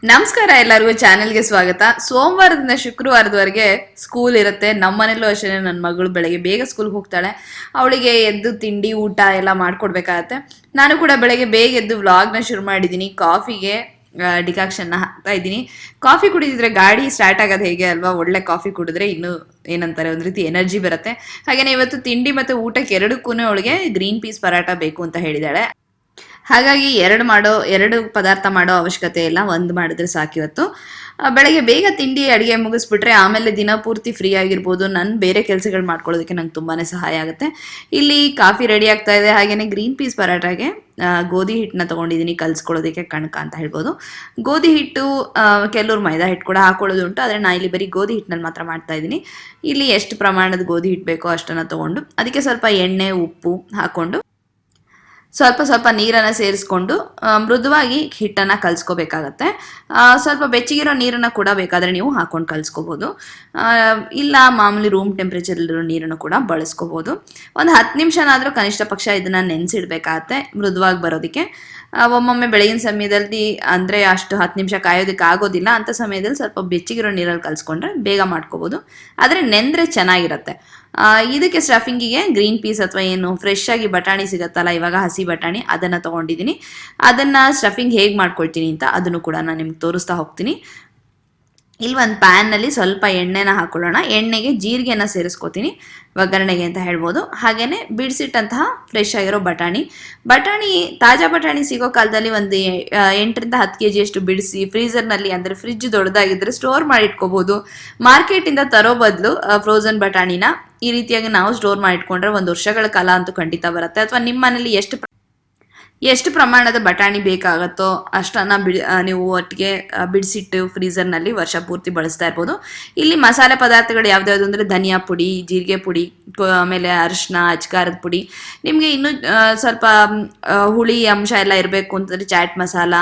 ನಮಸ್ಕಾರ ಎಲ್ಲರಿಗೂ ಚಾನೆಲ್ಗೆ ಸ್ವಾಗತ. ಸೋಮವಾರದಿಂದ ಶುಕ್ರವಾರದವರೆಗೆ ಸ್ಕೂಲ್ ಇರುತ್ತೆ. ನಮ್ಮ ಮನೇಲೂ ಅಷ್ಟೇ, ನನ್ನ ಮಗಳು ಬೆಳಗ್ಗೆ ಬೇಗ ಸ್ಕೂಲ್ಗೆ ಹೋಗ್ತಾಳೆ. ಅವಳಿಗೆ ಎದ್ದು ತಿಂಡಿ ಊಟ ಎಲ್ಲ ಮಾಡ್ಕೊಡ್ಬೇಕಾಗತ್ತೆ. ನಾನು ಕೂಡ ಬೆಳಗ್ಗೆ ಬೇಗ ಎದ್ದು ವ್ಲಾಗ್ನ ಶುರು ಮಾಡಿದ್ದೀನಿ. ಕಾಫಿಗೆ ಡಿಕಾಕ್ಷನ್ನ ಹಾಕ್ತಾ ಇದ್ದೀನಿ. ಕಾಫಿ ಕುಡಿದಿದ್ರೆ ಗಾಡಿ ಸ್ಟಾರ್ಟ್ ಆಗೋದು ಹೇಗೆ ಅಲ್ವಾ, ಒಳ್ಳೆ ಕಾಫಿ ಕುಡಿದ್ರೆ ಇನ್ನೂ ಏನಂತಾರೆ ಒಂದು ರೀತಿ ಎನರ್ಜಿ ಬರುತ್ತೆ. ಹಾಗೆಯೇ ಇವತ್ತು ತಿಂಡಿ ಮತ್ತು ಊಟಕ್ಕೆ ಎರಡಕ್ಕೂ ಅವಳಿಗೆ ಗ್ರೀನ್ ಪೀಸ್ ಪರಾಟ ಬೇಕು ಅಂತ ಹೇಳಿದಾಳೆ. ಹಾಗಾಗಿ ಎರಡು ಪದಾರ್ಥ ಮಾಡೋ ಅವಶ್ಯಕತೆ ಇಲ್ಲ, ಒಂದು ಮಾಡಿದ್ರೆ ಸಾಕಿವತ್ತು. ಬೆಳಗ್ಗೆ ಬೇಗ ತಿಂಡಿ ಅಡುಗೆ ಮುಗಿಸ್ಬಿಟ್ರೆ ಆಮೇಲೆ ದಿನ ಪೂರ್ತಿ ಫ್ರೀ ಆಗಿರ್ಬೋದು. ನಾನು ಬೇರೆ ಕೆಲಸಗಳು ಮಾಡ್ಕೊಳ್ಳೋದಕ್ಕೆ ನಂಗೆ ತುಂಬಾ ಸಹಾಯ ಆಗುತ್ತೆ. ಇಲ್ಲಿ ಕಾಫಿ ರೆಡಿ ಆಗ್ತಾ ಇದೆ. ಹಾಗೆಯೇ ಗ್ರೀನ್ ಪೀಸ್ ಪರಾಟಾಗೆ ಗೋಧಿ ಹಿಟ್ಟನ್ನ ತೊಗೊಂಡಿದ್ದೀನಿ ಕಲಿಸ್ಕೊಳ್ಳೋದಕ್ಕೆ, ಕಣಕ ಅಂತ ಹೇಳ್ಬೋದು. ಗೋಧಿ ಹಿಟ್ಟು ಕೆಲವ್ರು ಮೈದಾ ಹಿಟ್ಟು ಕೂಡ ಹಾಕೊಳ್ಳೋದು ಉಂಟು, ಆದರೆ ನಾನು ಇಲ್ಲಿ ಬರೀ ಗೋಧಿ ಹಿಟ್ಟಿನಲ್ಲಿ ಮಾತ್ರ ಮಾಡ್ತಾ ಇದ್ದೀನಿ. ಇಲ್ಲಿ ಎಷ್ಟು ಪ್ರಮಾಣದ ಗೋಧಿ ಹಿಟ್ಟು ಬೇಕೋ ಅಷ್ಟನ್ನು ತೊಗೊಂಡು ಅದಕ್ಕೆ ಸ್ವಲ್ಪ ಎಣ್ಣೆ ಉಪ್ಪು ಹಾಕ್ಕೊಂಡು ಸ್ವಲ್ಪ ನೀರನ್ನು ಸೇರಿಸ್ಕೊಂಡು ಮೃದುವಾಗಿ ಹಿಟ್ಟನ್ನು ಕಲಿಸ್ಕೋಬೇಕಾಗತ್ತೆ. ಸ್ವಲ್ಪ ಬೆಚ್ಚಗಿರೋ ನೀರನ್ನು ಕೂಡ ಬೇಕಾದರೆ ನೀವು ಹಾಕ್ಕೊಂಡು ಕಲಿಸ್ಕೋಬೋದು, ಇಲ್ಲ ಮಾಮೂಲಿ ರೂಮ್ ಟೆಂಪ್ರೇಚರಲ್ಲಿರೋ ನೀರನ್ನು ಕೂಡ ಬಳಸ್ಕೋಬೋದು. ಒಂದು 10 ನಿಮಿಷನಾದರೂ ಕನಿಷ್ಠ ಪಕ್ಷ ಇದನ್ನು ನೆನೆಸಿಡ್ಬೇಕಾಗತ್ತೆ ಮೃದುವಾಗಿ ಬರೋದಕ್ಕೆ. ಒಮ್ಮೊಮ್ಮೆ ಬೆಳಗಿನ ಸಮಯದಲ್ಲಿ ಅಂದರೆ ಅಷ್ಟು 10 ನಿಮಿಷ ಕಾಯೋದಕ್ಕೆ ಆಗೋದಿಲ್ಲ, ಅಂಥ ಸಮಯದಲ್ಲಿ ಸ್ವಲ್ಪ ಬೆಚ್ಚಗಿರೋ ನೀರಲ್ಲಿ ಕಲಿಸ್ಕೊಂಡ್ರೆ ಬೇಗ ಮಾಡ್ಕೋಬೋದು. ಆದರೆ ನೆಂದರೆ ಚೆನ್ನಾಗಿರುತ್ತೆ. ಇದಕ್ಕೆ ಸ್ಟಫಿಂಗಿಗೆ ಗ್ರೀನ್ ಪೀಸ್ ಅಥವಾ ಏನು ಫ್ರೆಶ್ ಆಗಿ ಬಟಾಣಿ ಸಿಗುತ್ತಲ್ಲ ಇವಾಗ, ಹಸಿ ಬಟಾಣಿ, ಅದನ್ನು ತೊಗೊಂಡಿದ್ದೀನಿ. ಅದನ್ನು ಸ್ಟಫಿಂಗ್ ಹೇಗೆ ಮಾಡ್ಕೊಳ್ತೀನಿ ಅಂತ ಅದನ್ನು ಕೂಡ ನಾನು ನಿಮ್ಗೆ ತೋರಿಸ್ತಾ ಹೋಗ್ತೀನಿ. ಇಲ್ಲಿ ಒಂದು ಪ್ಯಾನ್ನಲ್ಲಿ ಸ್ವಲ್ಪ ಎಣ್ಣೆನ ಹಾಕೊಳ್ಳೋಣ. ಎಣ್ಣೆಗೆ ಜೀರಿಗೆನ ಸೇರಿಸ್ಕೋತೀನಿ, ಒಗ್ಗರಣೆಗೆ ಅಂತ ಹೇಳ್ಬೋದು. ಹಾಗೆಯೇ ಬಿಡಿಸಿಟ್ಟಂತಹ ಫ್ರೆಶ್ ಆಗಿರೋ ಬಟಾಣಿ ತಾಜಾ ಬಟಾಣಿ ಸಿಗೋ ಕಾಲದಲ್ಲಿ ಒಂದು 8ರಿಂದ 10 kg ಅಷ್ಟು ಬಿಡಿಸಿ ಫ್ರೀಝರ್ನಲ್ಲಿ, ಅಂದರೆ ಫ್ರಿಜ್ ದೊಡ್ಡದಾಗಿದ್ದರೆ ಸ್ಟೋರ್ ಮಾಡಿ ಇಟ್ಕೋಬೋದು. ಮಾರ್ಕೆಟಿಂದ ತರೋ ಬದಲು ಫ್ರೋಝನ್ ಬಟಾಣಿನ ಈ ರೀತಿಯಾಗಿ ನಾವು ಸ್ಟೋರ್ ಮಾಡಿ ಇಟ್ಕೊಂಡ್ರೆ 1 ವರ್ಷಗಳ ಕಾಲ ಅಂತೂ ಖಂಡಿತ ಬರುತ್ತೆ. ಅಥವಾ ನಿಮ್ಮ ಮನೇಲಿ ಎಷ್ಟು ಪ್ರಮಾಣದ ಬಟಾಣಿ ಬೇಕಾಗುತ್ತೋ ಅಷ್ಟನ್ನು ನೀವು ಒಟ್ಟಿಗೆ ಬಿಡಿಸಿಟ್ಟು ಫ್ರೀಝರ್ನಲ್ಲಿ ವರ್ಷ ಪೂರ್ತಿ ಬಳಸ್ತಾ ಇರ್ಬೋದು. ಇಲ್ಲಿ ಮಸಾಲೆ ಪದಾರ್ಥಗಳು ಯಾವ್ದು ಅಂದರೆ ಧನಿಯಾ ಪುಡಿ, ಜೀರಿಗೆ ಪುಡಿ, ಆಮೇಲೆ ಅರಿಶಿನ, ಅಚ್ಕಾರದ ಪುಡಿ. ನಿಮಗೆ ಇನ್ನೂ ಸ್ವಲ್ಪ ಹುಳಿ ಅಂಶ ಎಲ್ಲ ಇರಬೇಕು ಅಂತಂದರೆ ಚಾಟ್ ಮಸಾಲ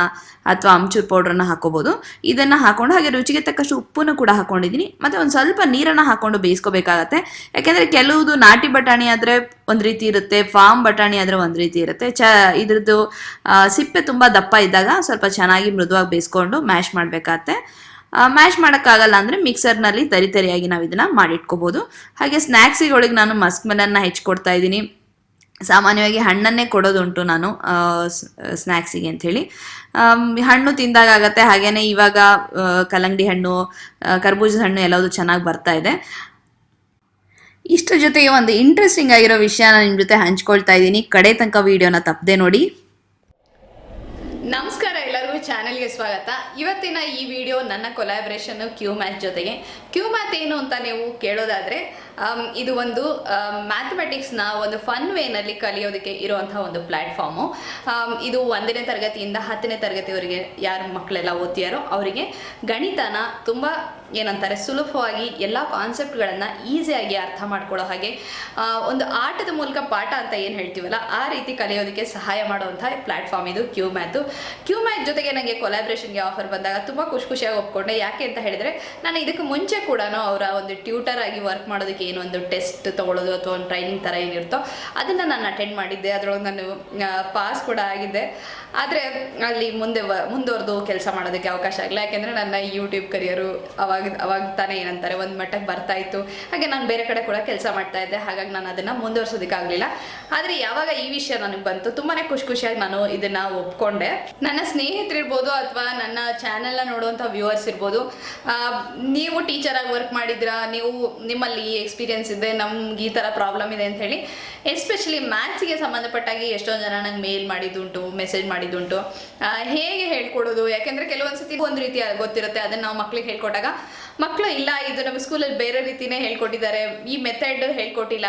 ಅಥವಾ ಅಮ್ಚೂರ್ ಪೌಡ್ರನ್ನ ಹಾಕೋಬೋದು. ಇದನ್ನು ಹಾಕೊಂಡು ಹಾಗೆ ರುಚಿಗೆ ತಕ್ಕಷ್ಟು ಉಪ್ಪನ್ನು ಕೂಡ ಹಾಕೊಂಡಿದ್ದೀನಿ. ಮತ್ತು ಒಂದು ಸ್ವಲ್ಪ ನೀರನ್ನು ಹಾಕ್ಕೊಂಡು ಬೇಯಿಸ್ಕೋಬೇಕಾಗತ್ತೆ. ಯಾಕೆಂದರೆ ಕೆಲವುದು ನಾಟಿ ಬಟಾಣಿ ಆದರೆ ಒಂದು ರೀತಿ ಇರುತ್ತೆ, ಫಾರ್ಮ್ ಬಟಾಣಿ ಆದರೆ ಒಂದು ರೀತಿ ಇರುತ್ತೆ. ಇದ್ರದ್ದು ಸಿಪ್ಪೆ ತುಂಬ ದಪ್ಪ ಇದ್ದಾಗ ಸ್ವಲ್ಪ ಚೆನ್ನಾಗಿ ಮೃದುವಾಗಿ ಬೇಯಿಸ್ಕೊಂಡು ಮ್ಯಾಶ್ ಮಾಡಬೇಕಾಗತ್ತೆ. ಮ್ಯಾಶ್ ಮಾಡೋಕ್ಕಾಗಲ್ಲ ಅಂದರೆ ಮಿಕ್ಸರ್ನಲ್ಲಿ ತರಿಯಾಗಿ ನಾವು ಇದನ್ನು ಮಾಡಿಟ್ಕೋಬೋದು. ಹಾಗೆ ಸ್ನ್ಯಾಕ್ಸಿಗಳಿಗೆ ನಾನು ಮಸ್ಕ್ ಮೆಲನ್ನ ಹೆಚ್ಚಿಕೊಡ್ತಾ ಇದ್ದೀನಿ. ಸಾಮಾನ್ಯವಾಗಿ ಹಣ್ಣನ್ನೇ ಕೊಡೋದುಂಟು ನಾನು ಸ್ನ್ಯಾಕ್ಸಿಗೆ ಅಂಥೇಳಿ. ಹಣ್ಣು ತಿಂದಾಗತ್ತೆ. ಹಾಗೆಯೇ ಇವಾಗ ಕಲ್ಲಂಗಡಿ ಹಣ್ಣು, ಕರ್ಬೂಜದ ಹಣ್ಣು ಎಲ್ಲವೂ ಚೆನ್ನಾಗಿ ಬರ್ತಾ ಇದೆ. ಇಷ್ಟರ ಜೊತೆಗೆ ಒಂದು ಇಂಟ್ರೆಸ್ಟಿಂಗ್ ಆಗಿರೋ ವಿಷಯನ ನಿಮ್ಮ ಜೊತೆ ಹಂಚ್ಕೊಳ್ತಾ ಇದ್ದೀನಿ. ಕಡೆ ತನಕ ವಿಡಿಯೋನ ತಪ್ಪದೆ ನೋಡಿ. ನಮಸ್ಕಾರ ಎಲ್ಲರಿಗೂ, ಚಾನೆಲ್ಗೆ ಸ್ವಾಗತ. ಇವತ್ತಿನ ಈ ವಿಡಿಯೋ ನನ್ನ ಕೊಲಾಬ್ರೇಷನ್ನು ಕ್ಯೂ ಮ್ಯಾಥ್ ಜೊತೆಗೆ. ಕ್ಯೂ ಮ್ಯಾಥ್ ಏನು ಅಂತ ನೀವು ಕೇಳೋದಾದರೆ, ಇದು ಒಂದು ಮ್ಯಾಥಮೆಟಿಕ್ಸ್ನ ಒಂದು ಫನ್ ವೇನಲ್ಲಿ ಕಲಿಯೋದಕ್ಕೆ ಇರುವಂಥ ಒಂದು ಪ್ಲ್ಯಾಟ್ಫಾರ್ಮು. ಇದು 1ನೇ ತರಗತಿಯಿಂದ 10ನೇ ತರಗತಿವರೆಗೆ ಯಾರು ಮಕ್ಕಳೆಲ್ಲ ಓದ್ತಿಯಾರೋ ಅವರಿಗೆ ಗಣಿತನ ತುಂಬ ಏನಂತಾರೆ ಸುಲಭವಾಗಿ ಎಲ್ಲ ಕಾನ್ಸೆಪ್ಟ್ಗಳನ್ನು ಈಸಿಯಾಗಿ ಅರ್ಥ ಮಾಡ್ಕೊಳ್ಳೋ ಹಾಗೆ ಒಂದು ಆಟದ ಮೂಲಕ ಪಾಠ ಅಂತ ಏನು ಹೇಳ್ತೀವಲ್ಲ ಆ ರೀತಿ ಕಲಿಯೋದಕ್ಕೆ ಸಹಾಯ ಮಾಡುವಂಥ ಪ್ಲ್ಯಾಟ್ಫಾರ್ಮ್ ಇದು ಕ್ಯೂ ಮ್ಯಾಥ್ ಜೊತೆಗೆ ನನಗೆ ಕೊಲಾಬ್ರೇಷನ್ಗೆ ಆಫರ್ ಬಂದಾಗ ತುಂಬ ಖುಷಿಯಾಗಿ ಒಪ್ಕೊಂಡೆ. ಯಾಕೆ ಅಂತ ಹೇಳಿದರೆ, ನಾನು ಇದಕ್ಕೆ ಮುಂಚೆ ಕೂಡ ಅವರ ಒಂದು ಟ್ಯೂಟರ್ ಆಗಿ ವರ್ಕ್ ಮಾಡೋದಕ್ಕೆ ಏನು ಒಂದು ಟೆಸ್ಟ್ ತೊಗೊಳ್ಳೋದು ಅಥವಾ ಒಂದು ಟ್ರೈನಿಂಗ್ ಥರ ಏನಿರುತ್ತೋ ಅದನ್ನು ನಾನು ಅಟೆಂಡ್ ಮಾಡಿದ್ದೆ. ಅದರೊಳಗೆ ನಾನು ಪಾಸ್ ಕೂಡ ಆಗಿದ್ದೆ. ಆದರೆ ಅಲ್ಲಿ ಮುಂದುವರೆದು ಕೆಲಸ ಮಾಡೋದಕ್ಕೆ ಅವಕಾಶ ಆಗಿಲ್ಲ. ಯಾಕೆಂದರೆ ನನ್ನ ಯೂಟ್ಯೂಬ್ ಕರಿಯರು ಅವಾಗ ತಾನೇ ಏನಂತಾರೆ ಒಂದು ಮಟ್ಟಕ್ಕೆ ಬರ್ತಾ ಇತ್ತು. ಹಾಗೆ ನಾನು ಬೇರೆ ಕಡೆ ಕೂಡ ಕೆಲಸ ಮಾಡ್ತಾ ಇದ್ದೆ. ಹಾಗಾಗಿ ನಾನು ಅದನ್ನು ಮುಂದುವರ್ಸೋದಕ್ಕಾಗಲಿಲ್ಲ. ಆದರೆ ಯಾವಾಗ ಈ ವಿಷಯ ನನಗೆ ಬಂತು, ತುಂಬಾ ಖುಷಿಯಾಗಿ ನಾನು ಇದನ್ನು ಒಪ್ಕೊಂಡೆ. ನನ್ನ ಸ್ನೇಹಿತರಿರ್ಬೋದು ಅಥವಾ ನನ್ನ ಚಾನೆಲ್ನ ನೋಡುವಂಥ ವ್ಯೂವರ್ಸ್ ಇರ್ಬೋದು, ನೀವು ಟೀಚರಾಗಿ ವರ್ಕ್ ಮಾಡಿದ್ರಾ, ನಿಮ್ಮಲ್ಲಿ ಎಕ್ಸ್ಪೀರಿಯನ್ಸ್ ಇದೆ, ನಮ್ಗೆ ಈ ಥರ ಪ್ರಾಬ್ಲಮ್ ಇದೆ ಅಂಥೇಳಿ ಎಸ್ಪೆಷಲಿ ಮ್ಯಾಥ್ಸ್ಗೆ ಸಂಬಂಧಪಟ್ಟಾಗಿ ಎಷ್ಟೊಂದು ಜನ ನಂಗೆ ಮೇಲ್ ಮಾಡಿದ್ದುಂಟು, ಮೆಸೇಜ್ ಮಾಡಿದ್ದುಂಟು. ಹೇಗೆ ಹೇಳ್ಕೊಡೋದು, ಯಾಕೆಂದರೆ ಕೆಲವೊಂದು ಸತಿ ಒಂದು ರೀತಿ ಗೊತ್ತಿರುತ್ತೆ, ಅದನ್ನು ನಾವು ಮಕ್ಳಿಗೆ ಹೇಳ್ಕೊಟ್ಟಾಗ ಮಕ್ಕಳು ಇಲ್ಲ ಇದು ನಮ್ಮ ಸ್ಕೂಲಲ್ಲಿ ಬೇರೆ ರೀತಿಯೇ ಹೇಳ್ಕೊಟ್ಟಿದ್ದಾರೆ, ಈ ಮೆಥಡ್ ಹೇಳ್ಕೊಟ್ಟಿಲ್ಲ,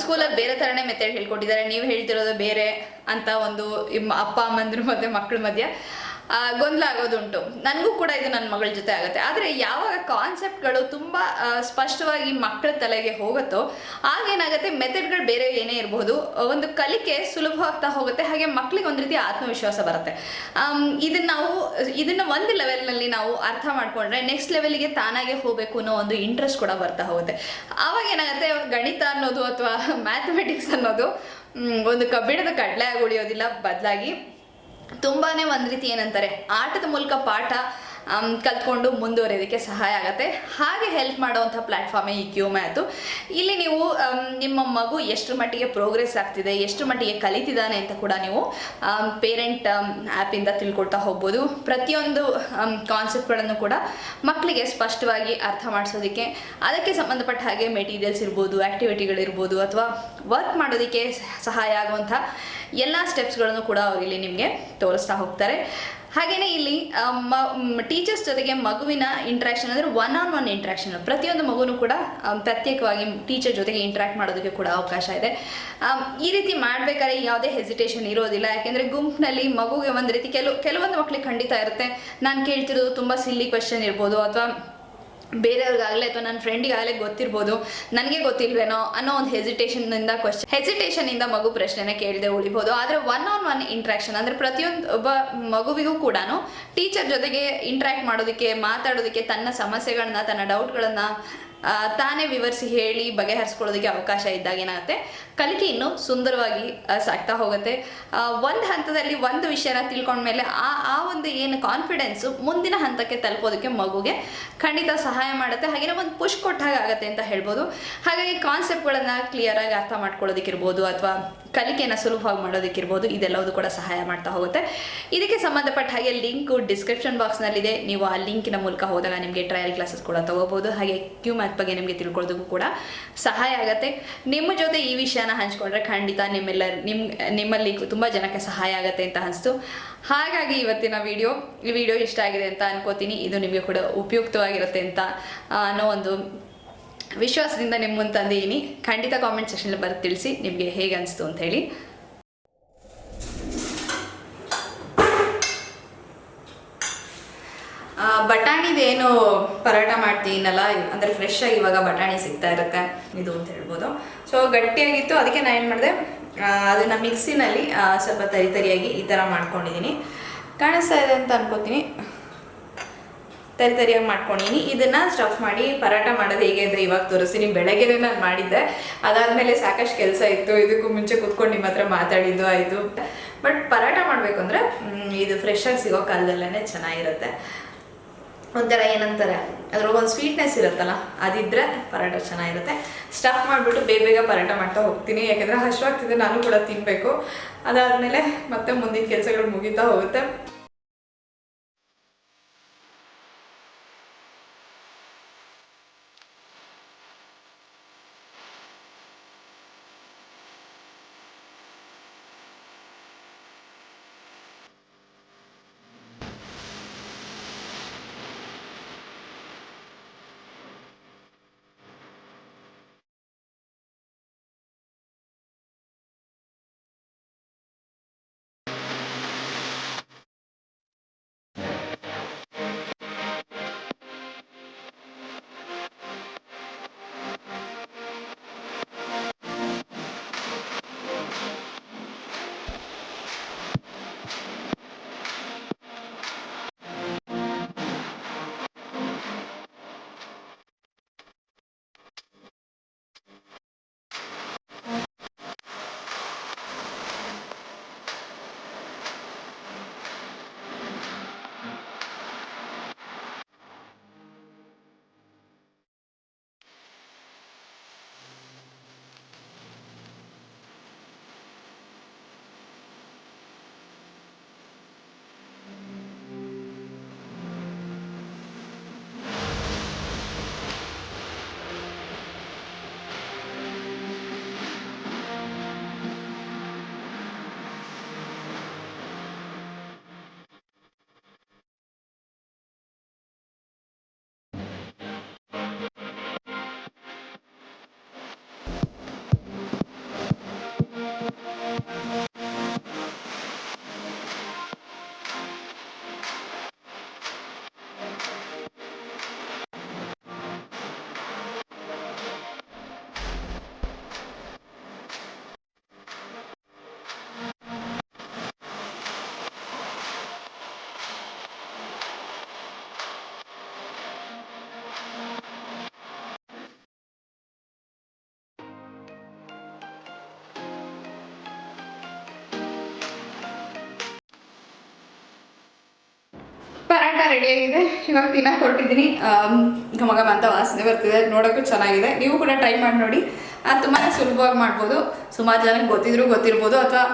ಸ್ಕೂಲಲ್ಲಿ ಬೇರೆ ಥರನೇ ಮೆಥಡ್ ಹೇಳ್ಕೊಟ್ಟಿದ್ದಾರೆ, ನೀವು ಹೇಳ್ತಿರೋದು ಬೇರೆ ಅಂತ ಒಂದು ಅಪ್ಪ ಅಮ್ಮಂದ್ರು ಮತ್ತು ಮಕ್ಕಳ ಮಧ್ಯೆ ಗೊಂದಲ ಆಗೋದುಂಟು. ನನಗೂ ಕೂಡ ಇದು ನನ್ನ ಮಗಳ ಜೊತೆ ಆಗುತ್ತೆ. ಆದರೆ ಯಾವಾಗ ಕಾನ್ಸೆಪ್ಟ್ಗಳು ತುಂಬ ಸ್ಪಷ್ಟವಾಗಿ ಮಕ್ಕಳ ತಲೆಗೆ ಹೋಗುತ್ತೋ ಆಗೇನಾಗುತ್ತೆ, ಮೆಥಡ್ಗಳು ಬೇರೆ ಏನೇ ಇರಬಹುದು, ಒಂದು ಕಲಿಕೆ ಸುಲಭವಾಗ್ತಾ ಹೋಗುತ್ತೆ. ಹಾಗೆ ಮಕ್ಕಳಿಗೆ ಒಂದು ರೀತಿ ಆತ್ಮವಿಶ್ವಾಸ ಬರುತ್ತೆ. ಇದನ್ನು ಒಂದು ಲೆವೆಲ್ನಲ್ಲಿ ನಾವು ಅರ್ಥ ಮಾಡಿಕೊಂಡ್ರೆ ನೆಕ್ಸ್ಟ್ ಲೆವೆಲ್ಗೆ ತಾನಾಗೆ ಹೋಗಬೇಕು ಅನ್ನೋ ಒಂದು ಇಂಟ್ರೆಸ್ಟ್ ಕೂಡ ಬರ್ತಾ ಹೋಗುತ್ತೆ. ಆವಾಗ ಏನಾಗುತ್ತೆ, ಗಣಿತ ಅನ್ನೋದು ಅಥವಾ ಮ್ಯಾಥಮೆಟಿಕ್ಸ್ ಅನ್ನೋದು ಒಂದು ಕಬ್ಬಿಣದ ಕಡಲೆ ಆಗಿ ಉಳಿಯೋದಿಲ್ಲ, ಬದಲಾಗಿ ತುಂಬಾ ಒಂದು ರೀತಿ ಏನಂತಾರೆ ಆಟದ ಮೂಲಕ ಪಾಠ ಕಲ್ತ್ಕೊಂಡು ಮುಂದುವರಿಯೋದಕ್ಕೆ ಸಹಾಯ ಆಗುತ್ತೆ. ಹಾಗೆ ಹೆಲ್ಪ್ ಮಾಡುವಂಥ ಪ್ಲ್ಯಾಟ್ಫಾರ್ಮೇ ಈ ಕ್ಯೂ ಮ್ಯಾಥು. ಇಲ್ಲಿ ನೀವು ನಿಮ್ಮ ಮಗು ಎಷ್ಟು ಮಟ್ಟಿಗೆ ಪ್ರೋಗ್ರೆಸ್ ಆಗ್ತಿದೆ, ಎಷ್ಟು ಮಟ್ಟಿಗೆ ಕಲಿತಿದ್ದಾನೆ ಅಂತ ಕೂಡ ನೀವು ಪೇರೆಂಟ್ ಆ್ಯಪಿಂದ ತಿಳ್ಕೊಳ್ತಾ ಹೋಗ್ಬೋದು. ಪ್ರತಿಯೊಂದು ಕಾನ್ಸೆಪ್ಟ್ಗಳನ್ನು ಕೂಡ ಮಕ್ಕಳಿಗೆ ಸ್ಪಷ್ಟವಾಗಿ ಅರ್ಥ ಮಾಡಿಸೋದಕ್ಕೆ, ಅದಕ್ಕೆ ಸಂಬಂಧಪಟ್ಟ ಹಾಗೆ ಮೆಟೀರಿಯಲ್ಸ್ ಇರ್ಬೋದು, ಆ್ಯಕ್ಟಿವಿಟಿಗಳಿರ್ಬೋದು, ಅಥವಾ ವರ್ಕ್ ಮಾಡೋದಕ್ಕೆ ಸಹಾಯ ಆಗುವಂಥ ಎಲ್ಲ ಸ್ಟೆಪ್ಸ್ಗಳನ್ನು ಕೂಡ ಅವರು ಇಲ್ಲಿ ನಿಮಗೆ ತೋರಿಸ್ತಾ ಹೋಗ್ತಾರೆ. ಹಾಗೆಯೇ ಇಲ್ಲಿ ಟೀಚರ್ಸ್ ಜೊತೆಗೆ ಮಗುವಿನ ಇಂಟ್ರ್ಯಾಕ್ಷನ್ ಅಂದರೆ ಒನ್ ಆನ್ ಒನ್ ಇಂಟ್ರ್ಯಾಕ್ಷನ್, ಪ್ರತಿಯೊಂದು ಮಗುನೂ ಕೂಡ ಪ್ರತ್ಯೇಕವಾಗಿ ಟೀಚರ್ ಜೊತೆಗೆ ಇಂಟ್ರ್ಯಾಕ್ಟ್ ಮಾಡೋದಕ್ಕೆ ಕೂಡ ಅವಕಾಶ ಇದೆ. ಈ ರೀತಿ ಮಾಡಬೇಕಾದ್ರೆ ಯಾವುದೇ ಹೆಸಿಟೇಷನ್ ಇರೋದಿಲ್ಲ. ಯಾಕೆಂದರೆ ಗುಂಪಿನಲ್ಲಿ ಮಗುಗೆ ಒಂದು ರೀತಿ ಕೆಲವೊಂದು ಮಕ್ಕಳಿಗೆ ಖಂಡಿತ ಇರುತ್ತೆ, ನಾನು ಕೇಳ್ತಿರೋದು ತುಂಬ ಸಿಲ್ಲಿ ಕ್ವೆಶ್ಚನ್ ಇರ್ಬೋದು, ಅಥವಾ ಬೇರೆಯವ್ರಿಗಾಗಲೇ ಅಥವಾ ನನ್ನ ಫ್ರೆಂಡಿಗಾಗಲೇ ಗೊತ್ತಿರ್ಬೋದು, ನನಗೆ ಗೊತ್ತಿಲ್ವೇನೋ ಅನ್ನೋ ಒಂದು ಹೆಸಿಟೇಷನಿಂದ ಮಗು ಪ್ರಶ್ನೆನ ಕೇಳದೆ ಉಳಿಬೋದು. ಆದರೆ ಒನ್ ಆನ್ ಒನ್ ಇಂಟ್ರ್ಯಾಕ್ಷನ್ ಅಂದರೆ ಪ್ರತಿಯೊಂದು ಒಬ್ಬ ಮಗುವಿಗೂ ಕೂಡ ಟೀಚರ್ ಜೊತೆಗೆ ಇಂಟ್ರ್ಯಾಕ್ಟ್ ಮಾಡೋದಕ್ಕೆ, ಮಾತಾಡೋದಕ್ಕೆ, ತನ್ನ ಸಮಸ್ಯೆಗಳನ್ನ, ತನ್ನ ಡೌಟ್ಗಳನ್ನು ತಾನೇ ವಿವರಿಸಿ ಹೇಳಿ ಬಗೆಹರಿಸ್ಕೊಳ್ಳೋದಕ್ಕೆ ಅವಕಾಶ ಇದ್ದಾಗ ಏನಾಗುತ್ತೆ, ಕಲಿಕೆ ಇನ್ನೂ ಸುಂದರವಾಗಿ ಸಾಗ್ತಾ ಹೋಗುತ್ತೆ. ಒಂದು ಹಂತದಲ್ಲಿ ಒಂದು ವಿಷಯನ ತಿಳ್ಕೊಂಡ್ಮೇಲೆ ಆ ಒಂದು ಏನು ಕಾನ್ಫಿಡೆನ್ಸು ಮುಂದಿನ ಹಂತಕ್ಕೆ ತಲುಪೋದಕ್ಕೆ ಮಗುಗೆ ಖಂಡಿತ ಸಹಾಯ ಮಾಡುತ್ತೆ. ಹಾಗೆಯೇ ಒಂದು ಪುಷ್ ಕೊಟ್ಟಾಗ ಆಗುತ್ತೆ ಅಂತ ಹೇಳ್ಬೋದು. ಹಾಗಾಗಿ ಕಾನ್ಸೆಪ್ಟ್ಗಳನ್ನು ಕ್ಲಿಯರಾಗಿ ಅರ್ಥ ಮಾಡ್ಕೊಳ್ಳೋದಕ್ಕಿರ್ಬೋದು, ಅಥವಾ ಕಲಿಕೆಯನ್ನು ಸುಲಭವಾಗಿ ಮಾಡೋದಕ್ಕಿರ್ಬೋದು, ಇದೆಲ್ಲವೂ ಕೂಡ ಸಹಾಯ ಮಾಡ್ತಾ ಹೋಗುತ್ತೆ. ಇದಕ್ಕೆ ಸಂಬಂಧಪಟ್ಟ ಹಾಗೆ ಲಿಂಕು ಡಿಸ್ಕ್ರಿಪ್ಷನ್ ಬಾಕ್ಸ್ನಲ್ಲಿದೆ. ನೀವು ಆ ಲಿಂಕಿನ ಮೂಲಕ ಹೋದಾಗ ನಿಮಗೆ ಟ್ರಯಲ್ ಕ್ಲಾಸಸ್ ಕೂಡ ತೊಗೋಬೋದು. ಹಾಗೆ ಕ್ಯೂ ಮ್ಯಾಥ್ ಬಗ್ಗೆ ನಿಮಗೆ ತಿಳ್ಕೊಳ್ಳೋದಕ್ಕೂ ಕೂಡ ಸಹಾಯ ಆಗುತ್ತೆ. ನಿಮ್ಮ ಜೊತೆ ಈ ವಿಷಯನ ಹಂಚ್ಕೊಂಡ್ರೆ ಖಂಡಿತ ನಿಮ್ಮಲ್ಲಿ ತುಂಬ ಜನಕ್ಕೆ ಸಹಾಯ ಆಗುತ್ತೆ ಅಂತ ಅನಿಸ್ತು. ಹಾಗಾಗಿ ಇವತ್ತಿನ ಈ ವಿಡಿಯೋ ಇಷ್ಟ ಆಗಿದೆ ಅಂತ ಅನ್ಕೋತೀನಿ. ಇದು ನಿಮಗೆ ಕೂಡ ಉಪಯುಕ್ತವಾಗಿರುತ್ತೆ ಅಂತ ಅನ್ನೋ ಒಂದು ವಿಶ್ವಾಸದಿಂದ ನಿಮ್ಮ ಮುಂದೆ ತಂದಿದ್ದೀನಿ. ಖಂಡಿತ ಕಾಮೆಂಟ್ ಸೆಕ್ಷನಲ್ಲಿ ಬರೆದು ತಿಳಿಸಿ ನಿಮಗೆ ಹೇಗೆ ಅನಿಸ್ತು ಅಂತ ಹೇಳಿ. ಬಟಾಣಿದೇನು ಪರೋಟ ಮಾಡ್ತೀನಲ್ಲ, ಅಂದರೆ ಫ್ರೆಶ್ ಆಗಿ ಇವಾಗ ಬಟಾಣಿ ಸಿಗ್ತಾ ಇರುತ್ತೆ ಇದು ಅಂತ ಹೇಳ್ಬೋದು. ಸೊ ಗಟ್ಟಿಯಾಗಿತ್ತು, ಅದಕ್ಕೆ ನಾನು ಏನು ಮಾಡಿದೆ, ಅದನ್ನು ಮಿಕ್ಸಿನಲ್ಲಿ ಸ್ವಲ್ಪ ತರಿಯಾಗಿ ಈ ಥರ ಮಾಡ್ಕೊಂಡಿದ್ದೀನಿ. ಕಾಣಿಸ್ತಾ ಇದೆ ಅಂತ ಅನ್ಕೋತೀನಿ. ತರಿಯಾಗಿ ಮಾಡ್ಕೊಂಡಿದ್ದೀನಿ. ಇದನ್ನು ಸ್ಟಫ್ ಮಾಡಿ ಪರೋಟ ಮಾಡೋದು ಹೇಗೆ ಅಂದರೆ ಇವಾಗ ತೋರಿಸ್ತೀನಿ. ಬೆಳಗ್ಗೆನೇ ನಾನು ಮಾಡಿದ್ದೆ, ಅದಾದಮೇಲೆ ಸಾಕಷ್ಟು ಕೆಲಸ ಇತ್ತು. ಇದಕ್ಕೂ ಮುಂಚೆ ಕೂತ್ಕೊಂಡು ನಿಮ್ಮ ಹತ್ರ ಮಾತಾಡಿದ್ದು ಆಯಿತು. ಬಟ್ ಪರೋಟ ಮಾಡಬೇಕು ಅಂದರೆ ಇದು ಫ್ರೆಶಾಗಿ ಸಿಗೋ ಕಾಲದಲ್ಲೇ ಚೆನ್ನಾಗಿರುತ್ತೆ. ಒಂಥರ ಏನಂತಾರೆ, ಅದ್ರೊಳಗೊಂದು ಸ್ವೀಟ್ನೆಸ್ ಇರುತ್ತಲ್ಲ, ಅದಿದ್ದರೆ ಪರೋಟ ಚೆನ್ನಾಗಿರುತ್ತೆ. ಸ್ಟಫ್ ಮಾಡಿಬಿಟ್ಟು ಬೇಗ ಪರೋಟ ಮಾಡ್ತಾ ಹೋಗ್ತೀನಿ, ಯಾಕೆಂದರೆ ಹಸಿವಾಗ್ತಿದೆ, ನಾನು ಕೂಡ ತಿನ್ನಬೇಕು. ಅದಾದಮೇಲೆ ಮತ್ತೆ ಮುಂದಿನ ಕೆಲಸಗಳು ಮುಗಿತಾ ಹೋಗುತ್ತೆ. ರೆಡಿ ಆಗಿದೆ. ಇವಾಗ ತಿನ್ನಕ್ಕೆ ಹೊರಟಿದ್ದೀನಿ. ಘಮ ಘಮ ಅಂತ ವಾಸನೆ ಬರ್ತಿದೆ, ನೋಡೋಕ್ಕೂ ಚೆನ್ನಾಗಿದೆ. ನೀವು ಕೂಡ ಟ್ರೈ ಮಾಡಿ ನೋಡಿ. ತುಂಬಾ ಸುಲಭವಾಗಿ ಮಾಡ್ಬೋದು. ಸುಮಾರು ಜನಕ್ಕೆ ಗೊತ್ತಿರ್ಬೋದು, ಅಥವಾ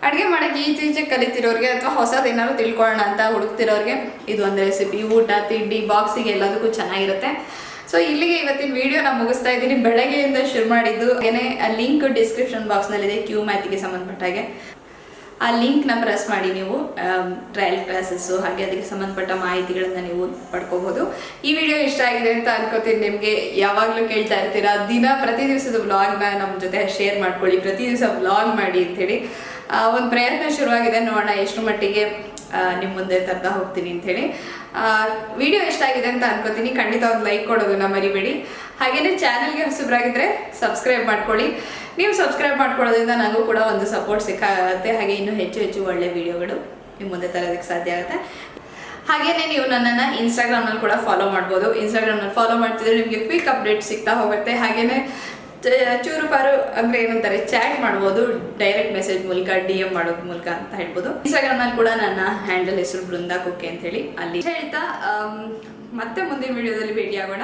ಅಡುಗೆ ಮಾಡೋಕ್ಕೆ ಈಚೆ ಕಲಿತಿರೋರಿಗೆ ಅಥವಾ ಹೊಸದೇನಾದ್ರು ತಿಳ್ಕೊಳ್ಳೋಣ ಅಂತ ಹುಡುಕ್ತಿರೋರಿಗೆ ಇದು ಒಂದು ರೆಸಿಪಿ. ಊಟ ತಿಂಡಿ ಬಾಕ್ಸಿಗೆ ಎಲ್ಲದಕ್ಕೂ ಚೆನ್ನಾಗಿರುತ್ತೆ. ಸೊ ಇಲ್ಲಿಗೆ ಇವತ್ತಿನ ವಿಡಿಯೋ ನಾನು ಮುಗಿಸ್ತಾ ಇದ್ದೀನಿ. ಬೆಳಗ್ಗೆಯಿಂದ ಶುರು ಮಾಡಿದ್ದು. ಏನೇ ಲಿಂಕ್ ಡಿಸ್ಕ್ರಿಪ್ಷನ್ ಬಾಕ್ಸ್ನಲ್ಲಿದೆ, ಕ್ಯೂ ಮ್ಯಾಥಿಗೆ ಸಂಬಂಧಪಟ್ಟಾಗೆ. ಆ ಲಿಂಕ್ನ ಪ್ರೆಸ್ ಮಾಡಿ ನೀವು ಟ್ರಯಲ್ ಕ್ಲಾಸಸ್ಸು ಹಾಗೆ ಅದಕ್ಕೆ ಸಂಬಂಧಪಟ್ಟ ಮಾಹಿತಿಗಳನ್ನು ನೀವು ಪಡ್ಕೋಬೋದು. ಈ ವಿಡಿಯೋ ಇಷ್ಟ ಆಗಿದೆ ಅಂತ ಅನ್ಕೋತೀನಿ. ನಿಮಗೆ ಯಾವಾಗಲೂ ಕೇಳ್ತಾ ಇರ್ತೀರಾ ಪ್ರತಿ ದಿವಸದ ವ್ಲಾಗ್ನ ನಮ್ಮ ಜೊತೆ ಶೇರ್ ಮಾಡ್ಕೊಳ್ಳಿ, ಪ್ರತಿ ದಿವಸ ವ್ಲಾಗ್ ಮಾಡಿ ಅಂಥೇಳಿ. ಒಂದು ಪ್ರಯತ್ನ ಶುರುವಾಗಿದೆ, ನೋಡೋಣ ಎಷ್ಟು ಮಟ್ಟಿಗೆ ನಿಮ್ಮ ಮುಂದೆ ತರ್ತಾ ಹೋಗ್ತೀನಿ ಅಂಥೇಳಿ. ವಿಡಿಯೋ ಇಷ್ಟ ಆಗಿದೆ ಅಂತ ಅನ್ಕೋತೀನಿ. ಖಂಡಿತ ಒಂದು ಲೈಕ್ ಕೊಡೋದನ್ನ ಮರಿಬೇಡಿ. ಹಾಗೆಯೇ ಚಾನಲ್ಗೆ ಹೊಸಬ್ರಾಗಿದ್ದರೆ ಸಬ್ಸ್ಕ್ರೈಬ್ ಮಾಡ್ಕೊಳ್ಳಿ. ನೀವು ಸಬ್ಸ್ಕ್ರೈಬ್ ಮಾಡ್ಕೊಳ್ಳೋದ್ರಿಂದ ನನಗೂ ಕೂಡ ಒಂದು ಸಪೋರ್ಟ್ ಸಿಕ್ಕಾಗುತ್ತೆ. ಹಾಗೆ ಇನ್ನೂ ಹೆಚ್ಚು ಒಳ್ಳೆ ವಿಡಿಯೋಗಳು ನಿಮ್ಮ ಮುಂದೆ ತರೋದಕ್ಕೆ ಸಾಧ್ಯ ಆಗುತ್ತೆ. ಹಾಗೆಯೇ ನೀವು ನನ್ನನ್ನು ಇನ್ಸ್ಟಾಗ್ರಾಮ್ನಲ್ಲಿ ಕೂಡ ಫಾಲೋ ಮಾಡ್ಬೋದು. ಇನ್ಸ್ಟಾಗ್ರಾಮ್ನಲ್ಲಿ ಫಾಲೋ ಮಾಡ್ತಿದ್ರೆ ನಿಮಗೆ ಕ್ವಿಕ್ ಅಪ್ಡೇಟ್ ಸಿಗ್ತಾ ಹೋಗುತ್ತೆ. ಹಾಗೆಯೇ ಚೂರುಪಾರು ಅಂದರೆ ಏನಂತಾರೆ, ಚಾಟ್ ಮಾಡ್ಬೋದು, ಡೈರೆಕ್ಟ್ ಮೆಸೇಜ್ ಮೂಲಕ, DM ಮಾಡೋದ್ ಮೂಲಕ ಅಂತ ಹೇಳ್ಬೋದು. ಇನ್ಸ್ಟಾಗ್ರಾಮ್ನಲ್ಲಿ ಕೂಡ ನನ್ನ ಹ್ಯಾಂಡಲ್ ಹೆಸರು ಬೃಂದಾ ಕುಕ್ಕೆ ಅಂತ ಹೇಳಿ ಅಲ್ಲಿ ಹೇಳ್ತಾ ಮತ್ತೆ ಮುಂದಿನ ವಿಡಿಯೋದಲ್ಲಿ ಭೇಟಿ ಆಗೋಣ.